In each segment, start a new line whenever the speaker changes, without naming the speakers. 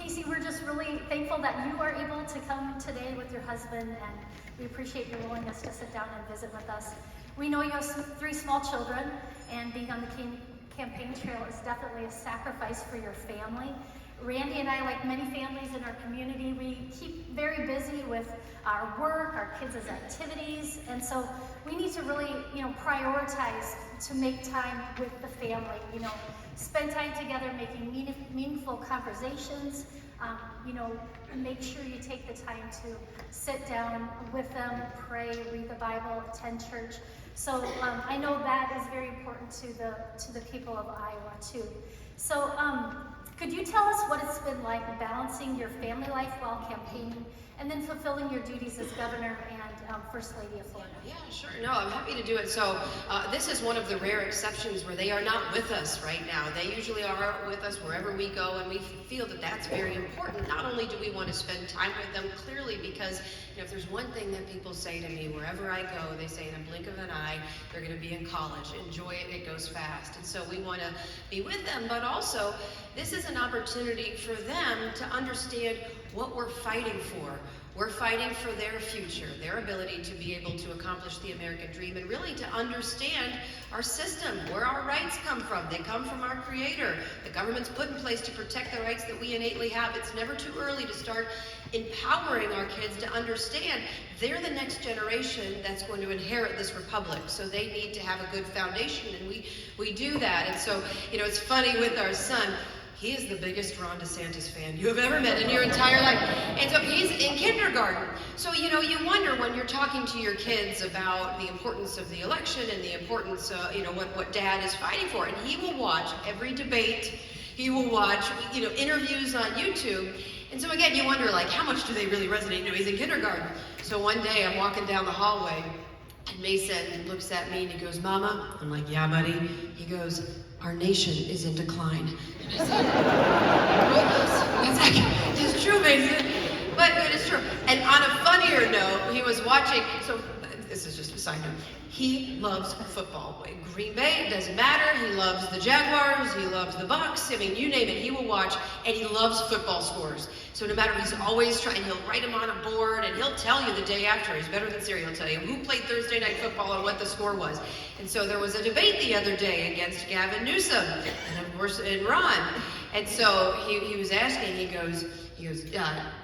Casey, we're just really thankful that you are able to come today with your husband, and we appreciate your willingness to sit down and visit with us. We know you have 3 small children, and being on the campaign trail is definitely a sacrifice for your family. Randy and I, like many families in our community, we keep very busy with our work, our kids' activities, and so we need to really, prioritize to make time with the family. Spend time together, making meaningful conversations. Make sure you take the time to sit down with them, pray, read the Bible, attend church. So I know that is very important to the people of Iowa too. So could you tell us what it's been like balancing your family life while campaigning and then fulfilling your duties as governor and First Lady of Florida?
Yeah, sure. No, I'm happy to do it. So this is one of the rare exceptions where they are not with us right now. They usually are with us wherever we go, and we feel that that's very important. Not only do we want to spend time with them, clearly, because if there's one thing that people say to me wherever I go, they say in a blink of an eye, they're going to be in college. Enjoy it, it goes fast. And so we want to be with them, but also this is an opportunity for them to understand what we're fighting for. We're fighting for their future, their ability to be able to accomplish the American dream, and really to understand our system, where our rights come from. They come from our Creator. The government's put in place to protect the rights that we innately have. It's never too early to start empowering our kids to understand they're the next generation that's going to inherit this republic. So they need to have a good foundation, and we do that. And so, it's funny with our son. He is the biggest Ron DeSantis fan you have ever met in your entire life. And so he's in kindergarten. So, you wonder when you're talking to your kids about the importance of the election and the importance of, what dad is fighting for. And he will watch every debate. He will watch, interviews on YouTube. And so again, you wonder, how much do they really resonate? He's in kindergarten. So one day I'm walking down the hallway, and Mason looks at me and he goes, "Mama?" I'm like, "Yeah, buddy." He goes, "Our nation is in decline." And I said, "It's true, Mason." But it is true. And on a funnier note, he was watching, so this is just a side note, he loves football. Green Bay, it doesn't matter. He loves the Jaguars, he loves the Bucks. You name it, he will watch, and he loves football scores. So no matter, he's always trying, he'll write them on a board, and he'll tell you the day after. He's better than Siri, he'll tell you who played Thursday Night Football and what the score was. And so there was a debate the other day against Gavin Newsom, and of course, and Ron. And so he was asking, he goes,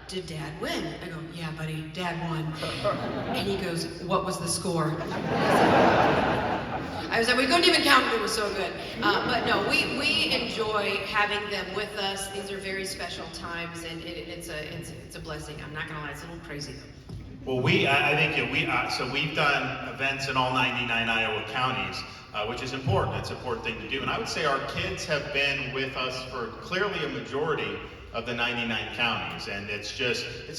"Did Dad win?" I go, "Yeah, buddy, Dad won." And he goes, "What was the score?" I was like, we couldn't even count, it was so good. But no, we enjoy having them with us. These are very special times, and it's a blessing. I'm not gonna lie, it's a little crazy though.
Well, I think so we've done events in all 99 Iowa counties, which is important. It's an important thing to do. And I would say our kids have been with us for clearly a majority of the 99 counties. And it's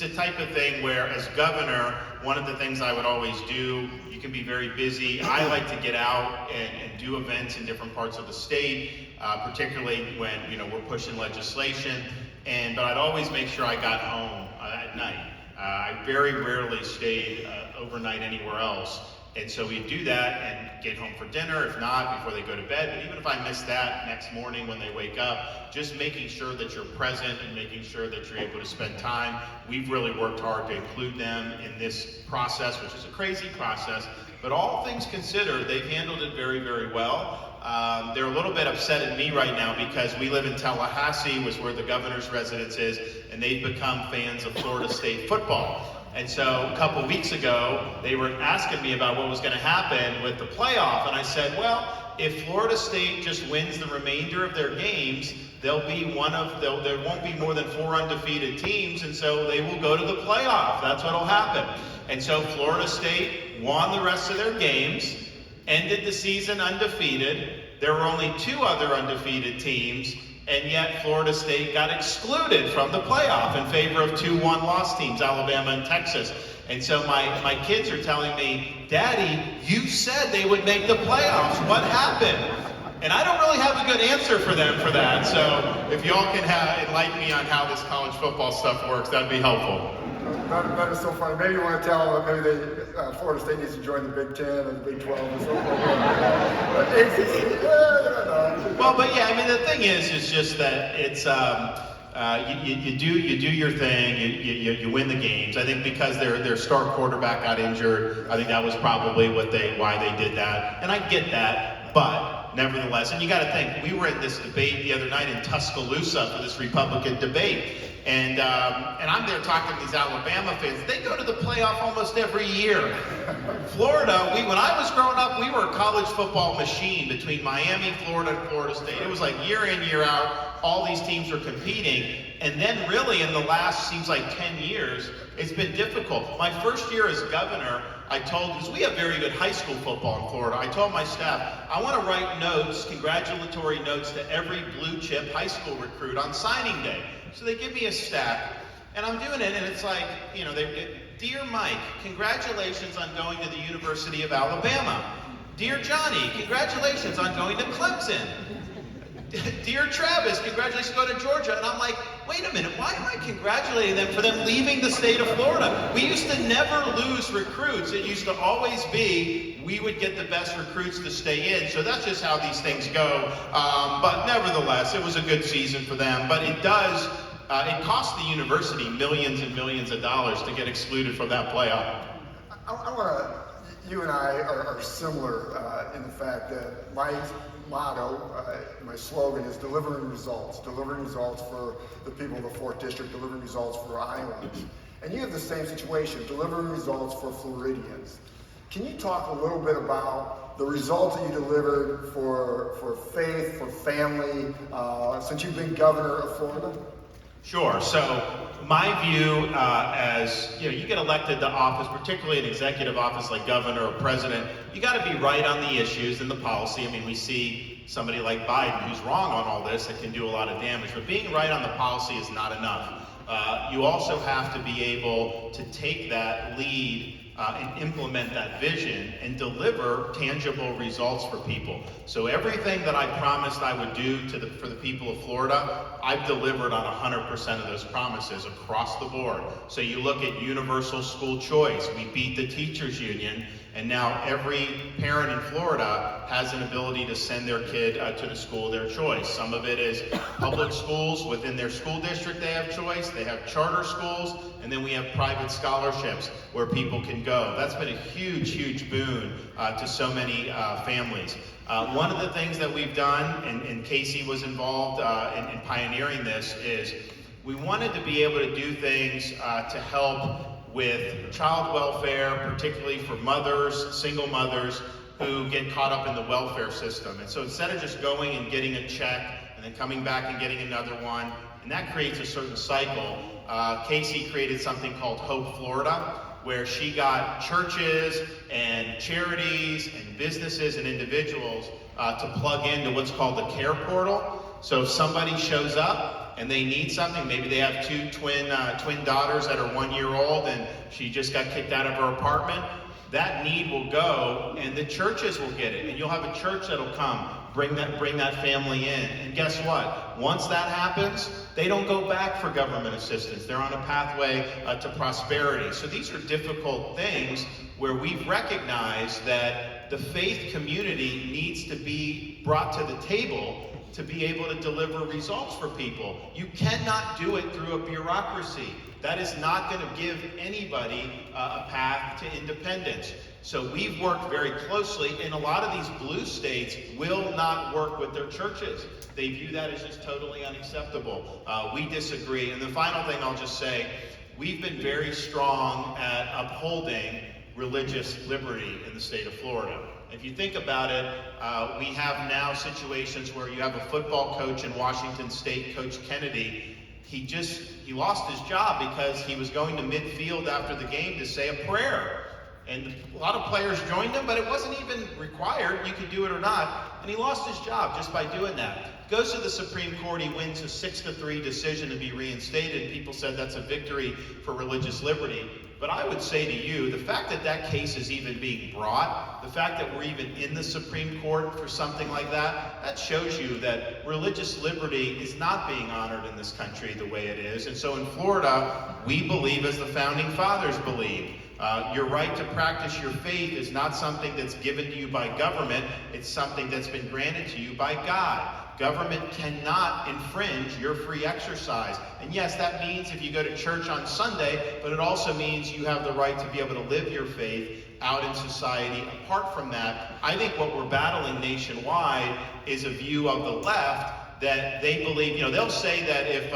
a type of thing where, as governor, one of the things I would always do, you can be very busy. I like to get out and do events in different parts of the state, particularly when, we're pushing legislation. But I'd always make sure I got home at night. I very rarely stayed overnight anywhere else. And so we do that and get home for dinner, if not, before they go to bed. But even if I miss that next morning when they wake up, just making sure that you're present and making sure that you're able to spend time. We've really worked hard to include them in this process, which is a crazy process. But all things considered, they've handled it very, very well. They're a little bit upset at me right now because we live in Tallahassee, which is where the governor's residence is, and they've become fans of Florida State football. And so a couple weeks ago, they were asking me about what was going to happen with the playoff. And I said, well, if Florida State just wins the remainder of their games, there won't be more than 4 undefeated teams, and so they will go to the playoff. That's what'll happen. And so Florida State won the rest of their games, ended the season undefeated. There were only 2 other undefeated teams, and yet Florida State got excluded from the playoff in favor of 2 one-loss teams, Alabama and Texas. And so my kids are telling me, "Daddy, you said they would make the playoffs. What happened?" And I don't really have a good answer for them for that. So if y'all can enlighten me on how this college football stuff works, that'd be helpful.
That is so funny. Maybe you want to tell Florida State needs to join the Big Ten or the Big 12 or something like that.
Well, but yeah, the thing is just that it's, you do your thing, you win the games. I think because their star quarterback got injured, I think that was probably why they did that. And I get that, but nevertheless, and you got to think, we were in this debate the other night in Tuscaloosa for this Republican debate, and I'm there talking to these Alabama fans. They go to the playoff almost every year. Florida, when I was growing up, we were a college football machine between Miami, Florida, and Florida State. It was like year in, year out, all these teams were competing. And then really in the last, seems like 10 years, it's been difficult. My first year as governor, because we have very good high school football in Florida, I told my staff, I want to write notes, congratulatory notes to every blue chip high school recruit on signing day. So they give me a stack, and I'm doing it, and it's like, Dear Mike, congratulations on going to the University of Alabama. Dear Johnny, congratulations on going to Clemson. Dear Travis, congratulations on going to Georgia. And I'm like, wait a minute, why am I congratulating them for them leaving the state of Florida? We used to never lose recruits. It used to always be, we would get the best recruits to stay in. So that's just how these things go. But nevertheless, it was a good season for them. But it cost the university millions and millions of dollars to get excluded from that playoff.
You and I are similar in the fact that my motto, my slogan is delivering results for the people of the 4th District, delivering results for Iowans. And you have the same situation, delivering results for Floridians. Can you talk a little bit about the results that you delivered for faith, for family, since you've been governor of Florida?
Sure. So my view, as you get elected to office, particularly an executive office like governor or president, you got to be right on the issues and the policy. I mean, we see somebody like Biden who's wrong on all this that can do a lot of damage, but being right on the policy is not enough. You also have to be able to take that lead and implement that vision and deliver tangible results for people. So everything that I promised I would do for the people of Florida, I've delivered on 100% of those promises across the board. So you look at universal school choice, we beat the teachers union, and now every parent in Florida has an ability to send their kid to the school of their choice. Some of it is public schools within their school district, they have choice. They have charter schools, and then we have private scholarships where people can go. That's been a huge, huge boon to so many families. One of the things that we've done, and Casey was involved in pioneering this, is we wanted to be able to do things to help with child welfare, particularly for mothers, single mothers, who get caught up in the welfare system. And so instead of just going and getting a check and then coming back and getting another one, and that creates a certain cycle, Casey created something called Hope Florida, where she got churches and charities and businesses and individuals to plug into what's called the care portal. So if somebody shows up and they need something, maybe they have two twin daughters that are 1 year old and she just got kicked out of her apartment, that need will go and the churches will get it. And you'll have a church that'll come, bring that family in. And guess what? Once that happens, they don't go back for government assistance. They're on a pathway to prosperity. So these are difficult things where we've recognized that the faith community needs to be brought to the table to be able to deliver results for people. You cannot do it through a bureaucracy. That is not going to give anybody a path to independence. So we've worked very closely, and a lot of these blue states will not work with their churches. They view that as just totally unacceptable. We disagree. And the final thing I'll just say, we've been very strong at upholding religious liberty in the state of Florida. If you think about it, we have now situations where you have a football coach in Washington State, Coach Kennedy. He lost his job because he was going to midfield after the game to say a prayer. And a lot of players joined him, but it wasn't even required. You could do it or not. And he lost his job just by doing that. Goes to the Supreme Court, he wins a 6-3 decision to be reinstated. People said that's a victory for religious liberty. But I would say to you, the fact that that case is even being brought, the fact that we're even in the Supreme Court for something like that, that shows you that religious liberty is not being honored in this country the way it is. And so in Florida, we believe as the founding fathers believe. Your right to practice your faith is not something that's given to you by government, it's something that's been granted to you by God. Government cannot infringe your free exercise. And yes, that means if you go to church on Sunday, but it also means you have the right to be able to live your faith out in society. Apart from that, I think what we're battling nationwide is a view of the left that they believe, they'll say that if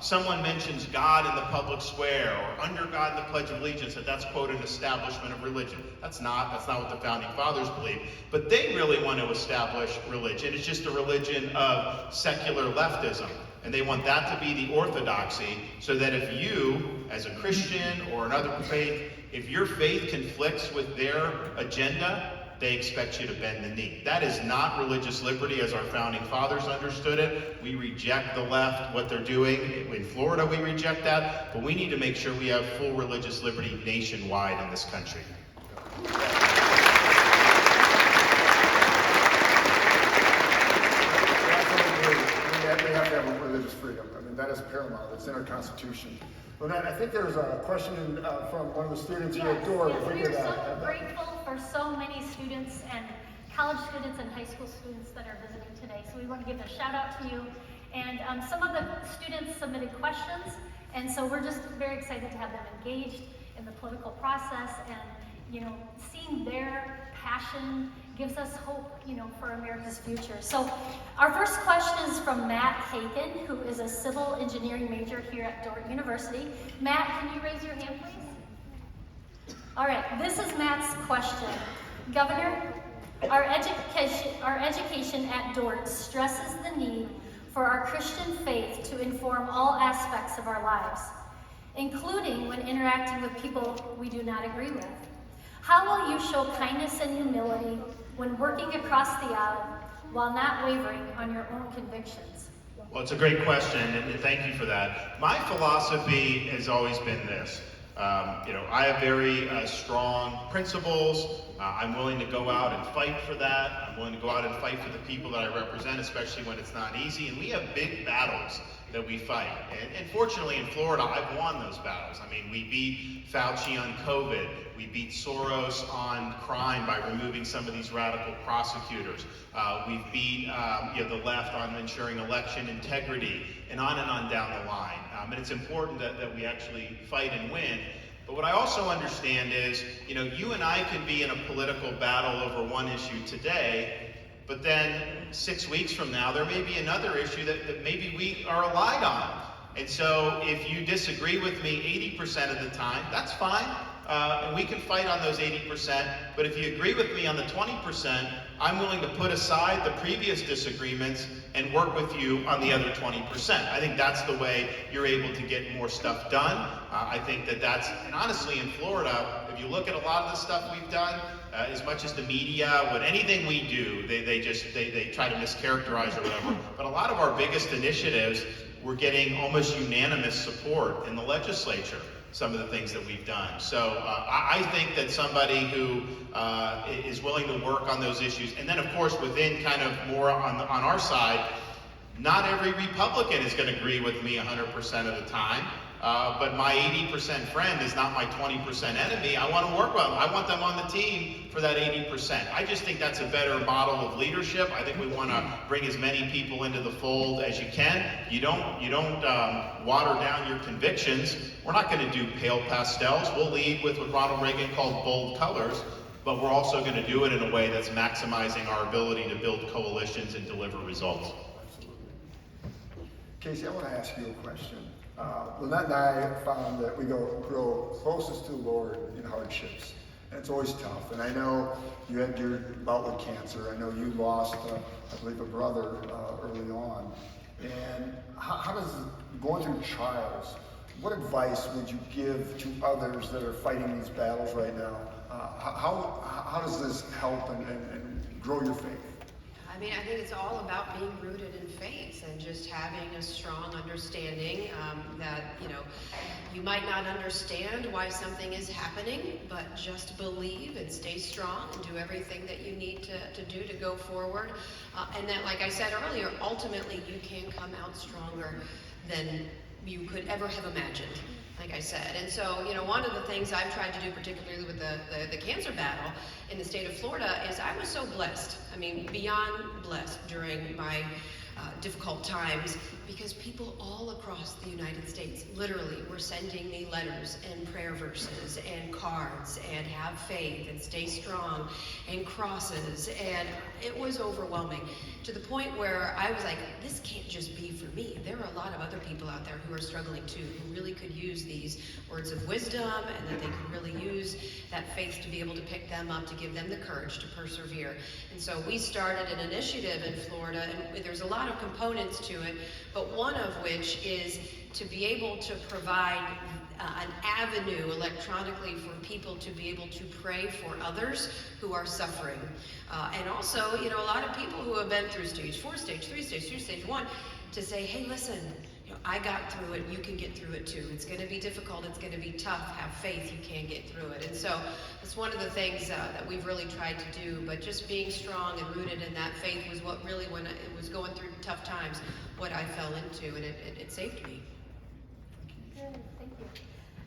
someone mentions God in the public square or under God in the Pledge of Allegiance, that's, quote, an establishment of religion. That's not what the Founding Fathers believed. But they really want to establish religion. It's just a religion of secular leftism. And they want that to be the orthodoxy, so that if you, as a Christian or another faith, if your faith conflicts with their agenda, they expect you to bend the knee. That is not religious liberty as our Founding Fathers understood it. We reject the left, what they're doing. In Florida, we reject that. But we need to make sure we have full religious liberty nationwide in this country.
We have to have religious freedom. I mean, that is paramount. It's in our Constitution. Lynette, I think there's a question from one of the students here at Dordt.
Yes, we are so grateful for so many students and college students and high school students that are visiting today. So we want to give a shout out to you. And some of the students submitted questions, and so we're just very excited to have them engaged in the political process, and seeing their passion gives us hope, for America's future. So our first question is from Matt Haken, who is a civil engineering major here at Dordt University. Matt, can you raise your hand, please? All right, this is Matt's question. Governor, our education at Dordt stresses the need for our Christian faith to inform all aspects of our lives, including when interacting with people we do not agree with. How will you show kindness and humility when working across the aisle while not wavering on your own convictions?
Well, it's a great question, and thank you for that. My philosophy has always been this. I have very strong principles. I'm willing to go out and fight for that. I'm willing to go out and fight for the people that I represent, especially when it's not easy. And we have big battles that we fight. And fortunately in Florida, I've won those battles. I mean, we beat Fauci on COVID. We beat Soros on crime by removing some of these radical prosecutors. We've beat the left on ensuring election integrity, and on down the line. And it's important that we actually fight and win. But what I also understand is, you and I can be in a political battle over one issue today, but then 6 weeks from now, there may be another issue that maybe we are allied on. And so if you disagree with me 80% of the time, that's fine. And we can fight on those 80%, but if you agree with me on the 20%, I'm willing to put aside the previous disagreements and work with you on the other 20%. I think that's the way you're able to get more stuff done. I think and honestly in Florida, if you look at a lot of the stuff we've done, as much as the media, anything we do, they try to mischaracterize or whatever, but a lot of our biggest initiatives, we're getting almost unanimous support in the legislature. Some of the things that we've done. So I think that somebody who is willing to work on those issues, and then of course within kind of more on our side, not every Republican is going to agree with me 100% of the time, but my 80% friend is not my 20% enemy. I want to work with them. I want them on the team for that 80%. I just think that's a better model of leadership. I think we want to bring as many people into the fold as you can. You don't water down your convictions. We're not going to do pale pastels. We'll lead with what Ronald Reagan called bold colors, but we're also going to do it in a way that's maximizing our ability to build coalitions and deliver results.
Absolutely. Casey, I want to ask you a question. Lynette and I found that we grow closest to the Lord in hardships. And it's always tough. And I know you had your bout with cancer. I know you lost, I believe, a brother early on. And how does going through trials, what advice would you give to others that are fighting these battles right now? How does this help and grow your faith?
I mean, I think it's all about being rooted in faith and just having a strong understanding that, you might not understand why something is happening, but just believe and stay strong and do everything that you need to do to go forward. And that, like I said earlier, ultimately you can come out stronger than you could ever have imagined, like I said. And so, one of the things I've tried to do, particularly with the cancer battle in the state of Florida, is I was so blessed. I mean, beyond blessed during my difficult times, because people all across the United States literally were sending me letters and prayer verses and cards and have faith and stay strong and crosses, and it was overwhelming to the point where I was like, this can't just be for me. There are a lot of other people out there who are struggling too, who really could use these words of wisdom, and that they could really use that faith to be able to pick them up, to give them the courage to persevere. And so we started an initiative in Florida, and there's a lot of components to it, but one of which is to be able to provide an avenue electronically for people to be able to pray for others who are suffering. And also, a lot of people who have been through stage 4, stage 3, stage 2, stage 1, to say, hey, listen, I got through it, you can get through it too. It's going to be difficult, it's going to be tough, have faith, you can get through it. And so it's one of the things that we've really tried to do, but just being strong and rooted in that faith was what really, when it was going through tough times, what I fell into, and it saved me.
Good, thank you.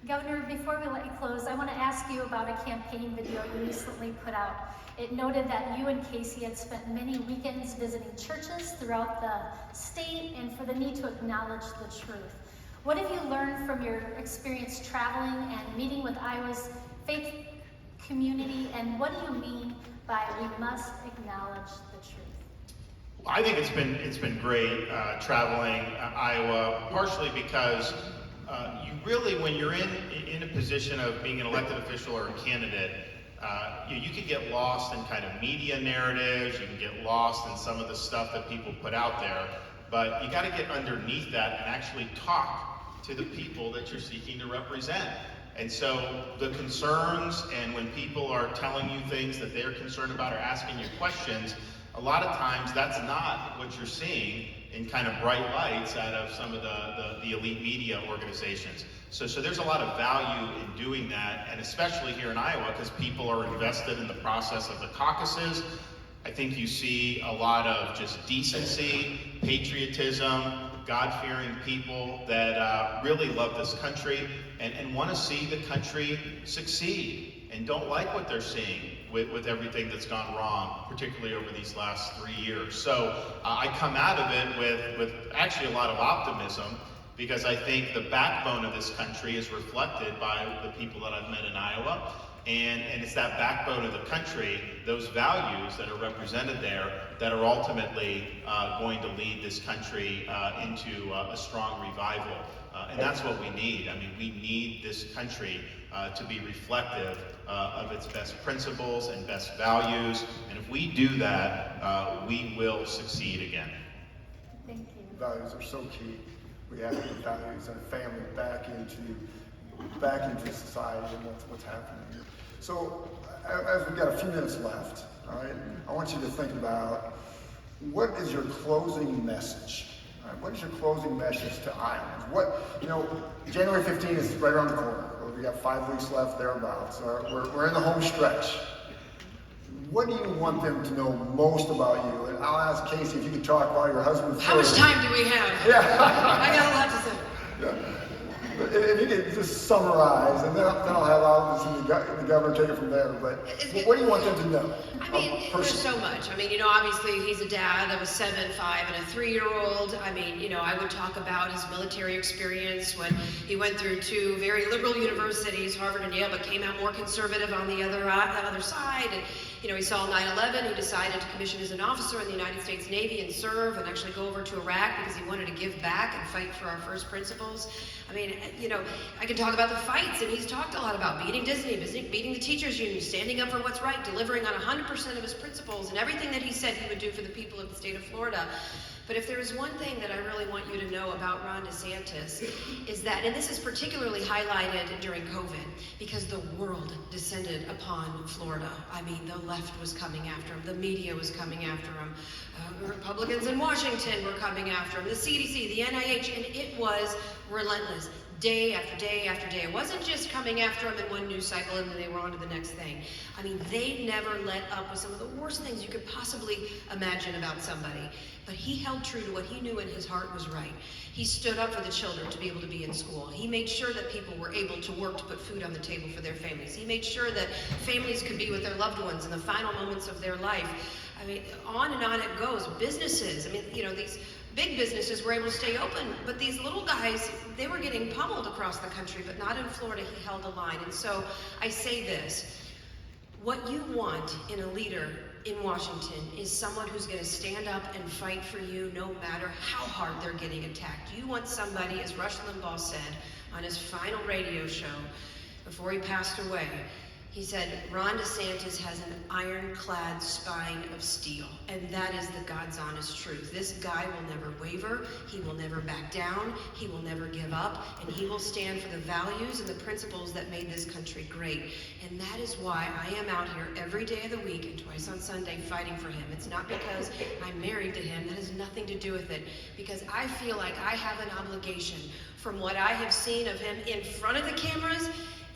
Governor, before we let you close, I want to ask you about a campaign video you recently put out. It noted that you and Casey had spent many weekends visiting churches throughout the state and for the need to acknowledge the truth. What have you learned from your experience traveling and meeting with Iowa's faith community, and what do you mean by we must acknowledge the truth?
I think it's been great traveling Iowa, partially because you really, when you're in a position of being an elected official or a candidate, you can get lost in kind of media narratives, you can get lost in some of the stuff that people put out there, but you got to get underneath that and actually talk to the people that you're seeking to represent. And so the concerns, and when people are telling you things that they're concerned about or asking you questions, a lot of times that's not what you're seeing in kind of bright lights out of some of the elite media organizations. So there's a lot of value in doing that, and especially here in Iowa, because people are invested in the process of the caucuses. I think you see a lot of just decency, patriotism, God-fearing people that really love this country and want to see the country succeed, and don't like what they're seeing with everything that's gone wrong, particularly over these last 3 years. So I come out of it with actually a lot of optimism, because I think the backbone of this country is reflected by the people that I've met in Iowa. And it's that backbone of the country, those values that are represented there, that are ultimately going to lead this country into a strong revival. And that's what we need. I mean, we need this country to be reflective of its best principles and best values. And if we do that, we will succeed again.
Thank you.
Values are so key. We have to put values and family back into society and what's happening here. So, as we've got a few minutes left, all right, I want you to think about, what is your closing message? All right, what is your closing message to Iowans? January 15th is right around the corner. We got 5 weeks left, thereabouts. We're in the home stretch. What do you want them to know most about you? And I'll ask Casey if you could talk about your husband first.
How much time do we have?
Yeah.
I got a lot to say.
Yeah. If you could just summarize, and then I'll have obviously the governor take it from there. But what do you want them to know?
I mean, there's so much. I mean, obviously he's a dad of a 7, 5, and a 3-year-old. I mean, I would talk about his military experience when he went through 2 very liberal universities, Harvard and Yale, but came out more conservative on the other side. And he saw 9/11. He decided to commission as an officer in the United States Navy and serve, and actually go over to Iraq because he wanted to give back and fight for our first principles. I mean, I can talk about the fights, and he's talked a lot about beating Disney, beating the teachers union, standing up for what's right, delivering on 100% of his principles, and everything that he said he would do for the people of the state of Florida. But if there is one thing that I really want you to know about Ron DeSantis, is that, and this is particularly highlighted during COVID, because the world descended upon Florida. I mean, the left was coming after him, the media was coming after him, Republicans in Washington were coming after him, the CDC, the NIH, and it was relentless. Day after day after day. It wasn't just coming after him in one news cycle and then they were on to the next thing. I mean, they never let up with some of the worst things you could possibly imagine about somebody. But he held true to what he knew in his heart was right. He stood up for the children to be able to be in school. He made sure that people were able to work to put food on the table for their families. He made sure that families could be with their loved ones in the final moments of their life. I mean, on and on it goes. Businesses, I mean, these Big businesses were able to stay open, but these little guys, they were getting pummeled across the country, but not in Florida. He held a line. And so I say this, what you want in a leader in Washington is someone who's going to stand up and fight for you no matter how hard they're getting attacked. You want somebody, as Rush Limbaugh said on his final radio show before he passed away, he said, Ron DeSantis has an ironclad spine of steel, and that is the God's honest truth. This guy will never waver, he will never back down, he will never give up, and he will stand for the values and the principles that made this country great. And that is why I am out here every day of the week and twice on Sunday fighting for him. It's not because I'm married to him, that has nothing to do with it, because I feel like I have an obligation from what I have seen of him in front of the cameras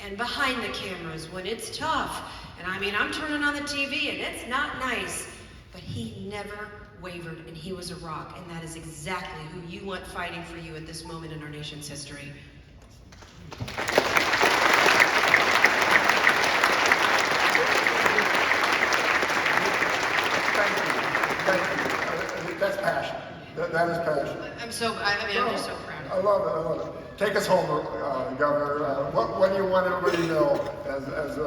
and behind the cameras when it's tough. And I mean, I'm turning on the TV and it's not nice, but he never wavered and he was a rock, and that is exactly who you want fighting for you at this moment in our nation's history.
Thank you. That's passion. That is passion.
I'm just so proud.
I love it. I love it. Take us home, Governor. What do you want everybody to know as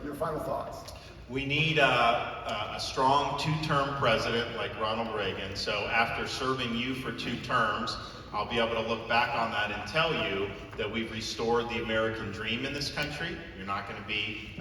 your final thoughts?
We need a strong two-term president like Ronald Reagan. So after serving you for 2 terms, I'll be able to look back on that and tell you that we've restored the American dream in this country. You're not going to be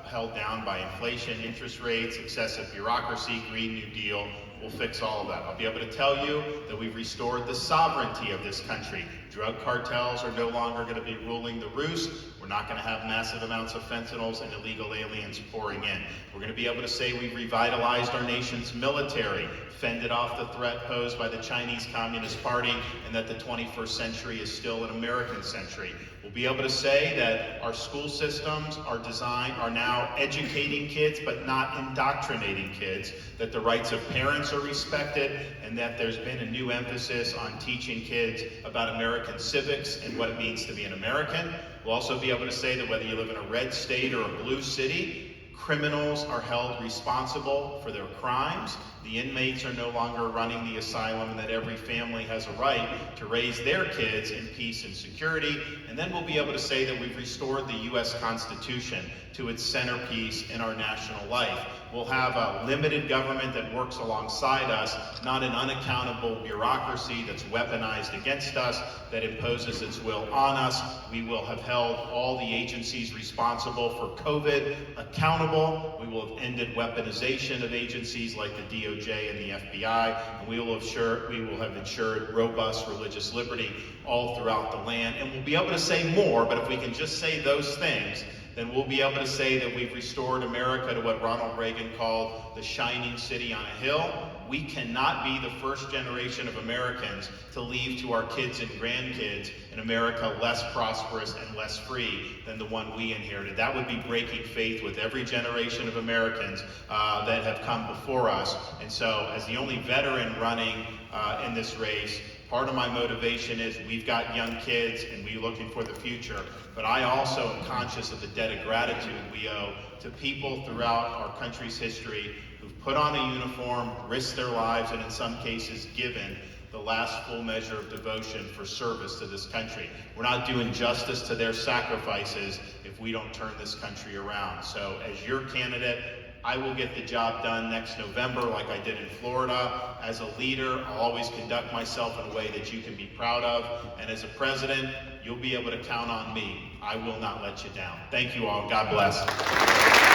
held down by inflation, interest rates, excessive bureaucracy, Green New Deal. We'll fix all of that. I'll be able to tell you that we've restored the sovereignty of this country. Drug cartels are no longer going to be ruling the roost. We're not going to have massive amounts of fentanyls and illegal aliens pouring in. We're going to be able to say we've revitalized our nation's military, fended off the threat posed by the Chinese Communist Party, and that the 21st century is still an American century. We'll be able to say that our school systems are now educating kids but not indoctrinating kids, that the rights of parents are respected, and that there's been a new emphasis on teaching kids about American civics and what it means to be an American. We'll also be able to say that whether you live in a red state or a blue city, criminals are held responsible for their crimes. The inmates are no longer running the asylum, and that every family has a right to raise their kids in peace and security. And then we'll be able to say that we've restored the U.S. Constitution to its centerpiece in our national life. We'll have a limited government that works alongside us, not an unaccountable bureaucracy that's weaponized against us, that imposes its will on us. We will have held all the agencies responsible for COVID accountable. We will have ended weaponization of agencies like the DOJ and the FBI, and we will have ensured robust religious liberty all throughout the land. And we'll be able to say more, but if we can just say those things, then we'll be able to say that we've restored America to what Ronald Reagan called the shining city on a hill. We cannot be the first generation of Americans to leave to our kids and grandkids an America less prosperous and less free than the one we inherited. That would be breaking faith with every generation of Americans that have come before us. And so, as the only veteran running in this race, part of my motivation is we've got young kids and we're looking for the future, but I also am conscious of the debt of gratitude we owe to people throughout our country's history who've put on a uniform, risked their lives, and in some cases given the last full measure of devotion for service to this country. We're not doing justice to their sacrifices if we don't turn this country around. So as your candidate, I will get the job done next November like I did in Florida. As a leader, I'll always conduct myself in a way that you can be proud of. And as a president, you'll be able to count on me. I will not let you down. Thank you all. God bless.